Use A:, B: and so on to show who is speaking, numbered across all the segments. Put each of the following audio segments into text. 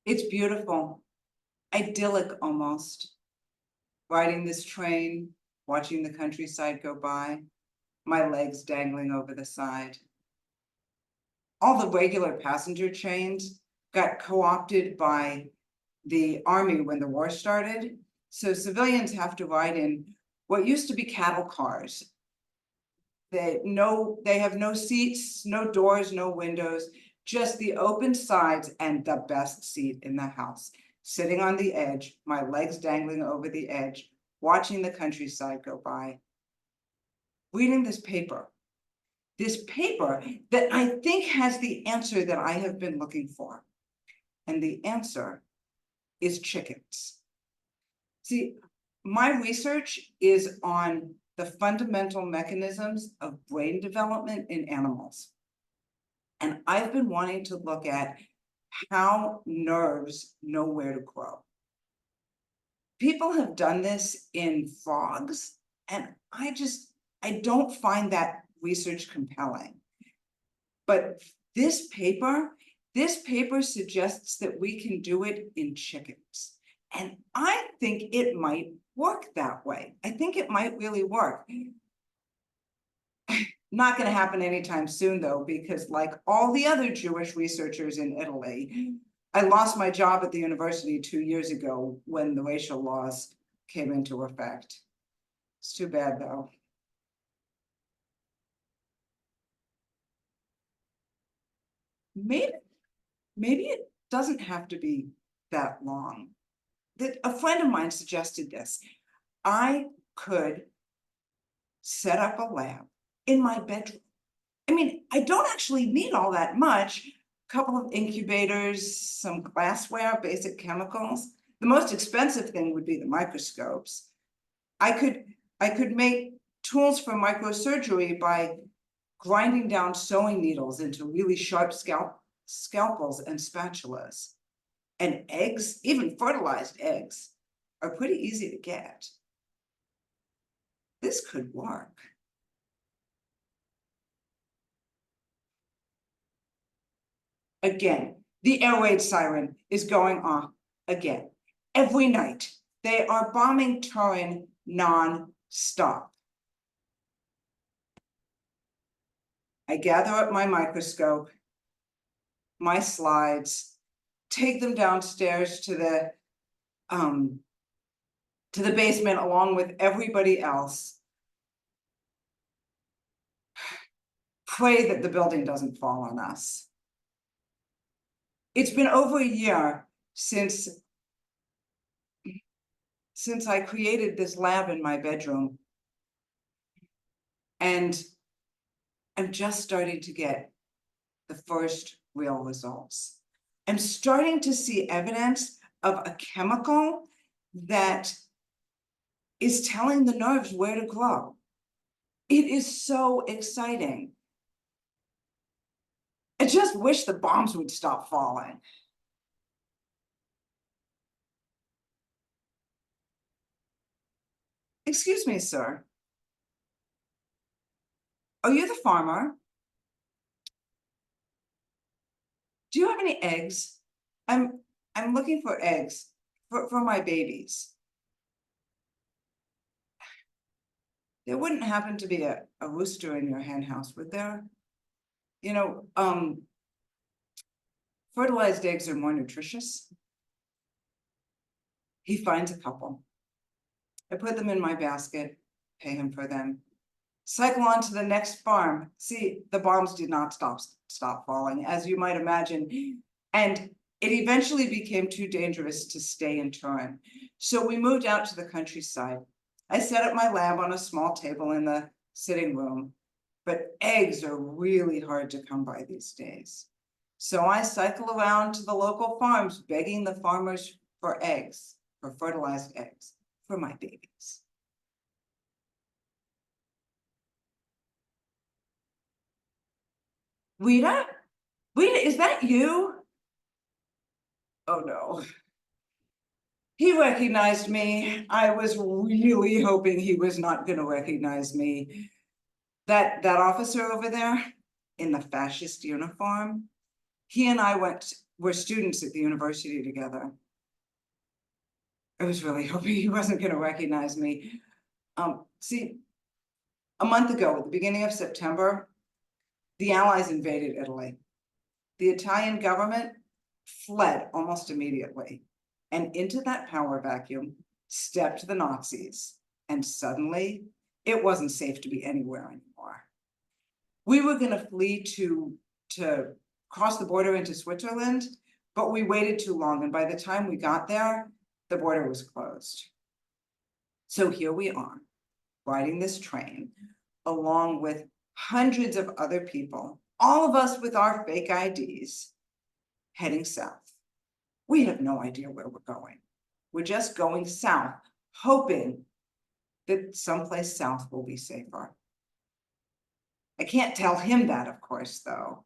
A: It's beautiful, idyllic almost. Riding this train, watching the countryside go by, my legs dangling over the side. All the regular passenger trains got co-opted by the army when the war started. So civilians have to ride in what used to be cattle cars. They have no seats, no doors, no windows, just the open sides and the best seat in the house. Sitting on the edge, my legs dangling over the edge, watching the countryside go by. Reading this paper that I think has the answer that I have been looking for. And the answer is chickens. See, my research is on the fundamental mechanisms of brain development in animals. And I've been wanting to look at how nerves know where to grow. People have done this in frogs, and I don't find that research compelling. But this paper suggests that we can do it in chickens. And I think it might work that way. I think it might really work. Not going to happen anytime soon, though, because like all the other Jewish researchers in Italy, I lost my job at the university 2 years ago when the racial laws came into effect. It's too bad, though. Maybe it doesn't have to be that long. A friend of mine suggested this. I could set up a lab in my bedroom. I mean, I don't actually need all that much. A couple of incubators, some glassware, basic chemicals. The most expensive thing would be the microscopes. I could make tools for microsurgery by grinding down sewing needles into really sharp scalpels and spatulas. And eggs, even fertilized eggs, are pretty easy to get. This could work. Again, the air raid siren is going off again. Every night, they are bombing Turin non-stop. I gather up my microscope, my slides, take them downstairs to the basement along with everybody else. Pray that the building doesn't fall on us. It's been over a year since I created this lab in my bedroom. And I'm just starting to get the first real results. I'm starting to see evidence of a chemical that is telling the nerves where to grow. It is so exciting. I just wish the bombs would stop falling. Excuse me, sir. Are you the farmer? Do you have any eggs? I'm looking for eggs for my babies. There wouldn't happen to be a rooster in your hen house, would there? You know, fertilized eggs are more nutritious. He finds a couple. I put them in my basket, pay him for them, cycle on to the next farm. See, the bombs did not stop falling, as you might imagine. And it eventually became too dangerous to stay in Turin. So we moved out to the countryside. I set up my lab on a small table in the sitting room, but eggs are really hard to come by these days. So I cycle around to the local farms, begging the farmers for eggs, for fertilized eggs, for my babies. Rita? Rita, is that you? Oh no. He recognized me. I was really hoping he was not going to recognize me. That officer over there in the fascist uniform, He and I were students at the university together. I was really hoping he wasn't going to recognize me. See, a month ago, at the beginning of September, the Allies invaded Italy. The Italian government fled almost immediately, and into that power vacuum stepped the Nazis, and suddenly it wasn't safe to be anywhere anymore. We were going to flee to cross the border into Switzerland, but we waited too long, and by the time we got there, the border was closed. So here we are, riding this train along with hundreds of other people, all of us with our fake IDs, heading south. We have no idea where we're going. We're just going south, hoping that someplace south will be safer. I can't tell him that, of course, though.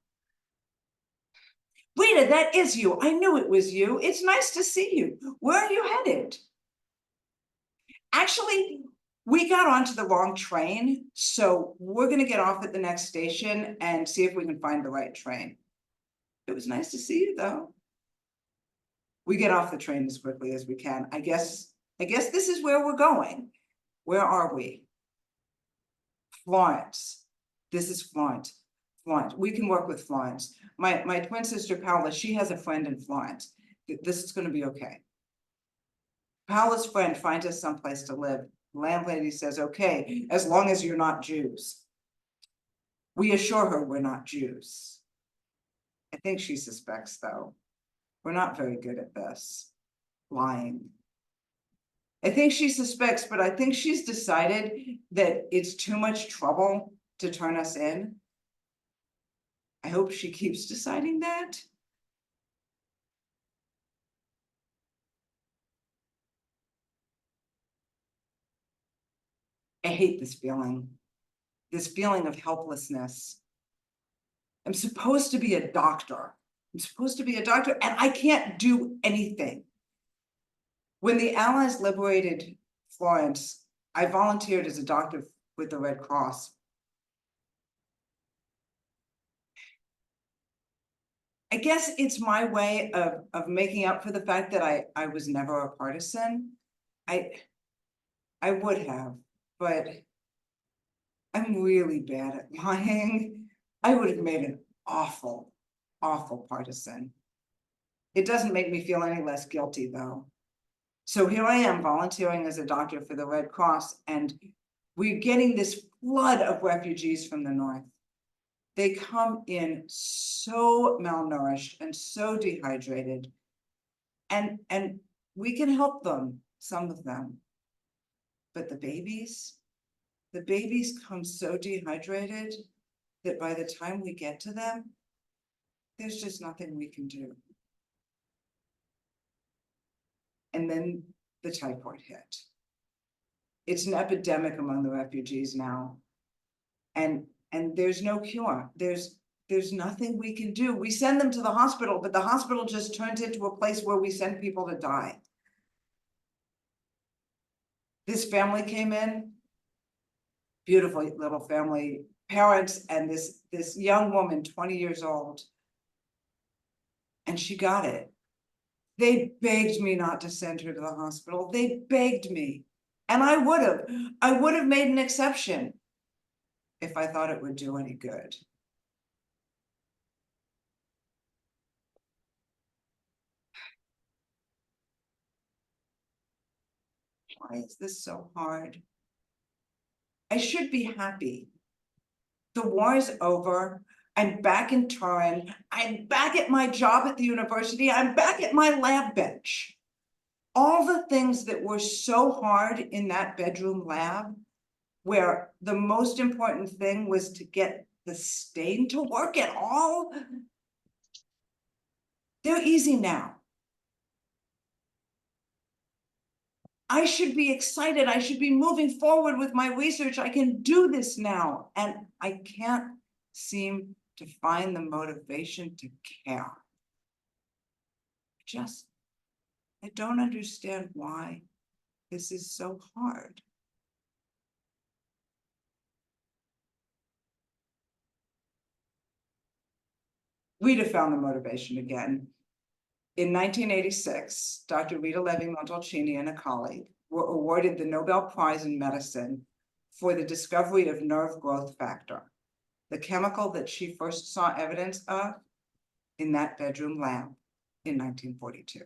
A: Rita, that is you. I knew it was you. It's nice to see you. Where are you headed? Actually, we got onto the wrong train, so we're going to get off at the next station and see if we can find the right train. It was nice to see you, though. We get off the train as quickly as we can. I guess this is where we're going. Where are we? Florence. This is Florence. Florence. We can work with Florence. My twin sister Paula, she has a friend in Florence. This is going to be okay. Paula's friend finds us someplace to live. The landlady says, okay, as long as you're not Jews. We assure her we're not Jews. I think she suspects, though. We're not very good at this. Lying. I think she suspects, but I think she's decided that it's too much trouble to turn us in. I hope she keeps deciding that. I hate this feeling of helplessness. I'm supposed to be a doctor. I'm supposed to be a doctor, and I can't do anything. When the Allies liberated Florence, I volunteered as a doctor with the Red Cross. I guess it's my way of making up for the fact that I was never a partisan. I would have, but I'm really bad at lying. I would have made an awful, awful partisan. It doesn't make me feel any less guilty, though. So here I am volunteering as a doctor for the Red Cross, and we're getting this flood of refugees from the north. They come in so malnourished and so dehydrated, and we can help them, some of them. But the babies come so dehydrated that by the time we get to them, there's just nothing we can do. And then the typhoid hit. It's an epidemic among the refugees now. And there's no cure. There's nothing we can do. We send them to the hospital, but the hospital just turns into a place where we send people to die. This family came in, beautiful little family, parents, and this young woman, 20 years old. And she got it. They begged me not to send her to the hospital. They begged me. And I would have made an exception if I thought it would do any good. Why is this so hard? I should be happy. The war is over. I'm back in Turin. I'm back at my job at the university. I'm back at my lab bench. All the things that were so hard in that bedroom lab, where the most important thing was to get the stain to work at all, they're easy now. I should be excited. I should be moving forward with my research. I can do this now. And I can't seem to find the motivation to care. I don't understand why this is so hard. Rita found the motivation again. In 1986, Dr. Rita Levi-Montalcini and a colleague were awarded the Nobel Prize in Medicine for the discovery of nerve growth factor, the chemical that she first saw evidence of in that bedroom lamp in 1942.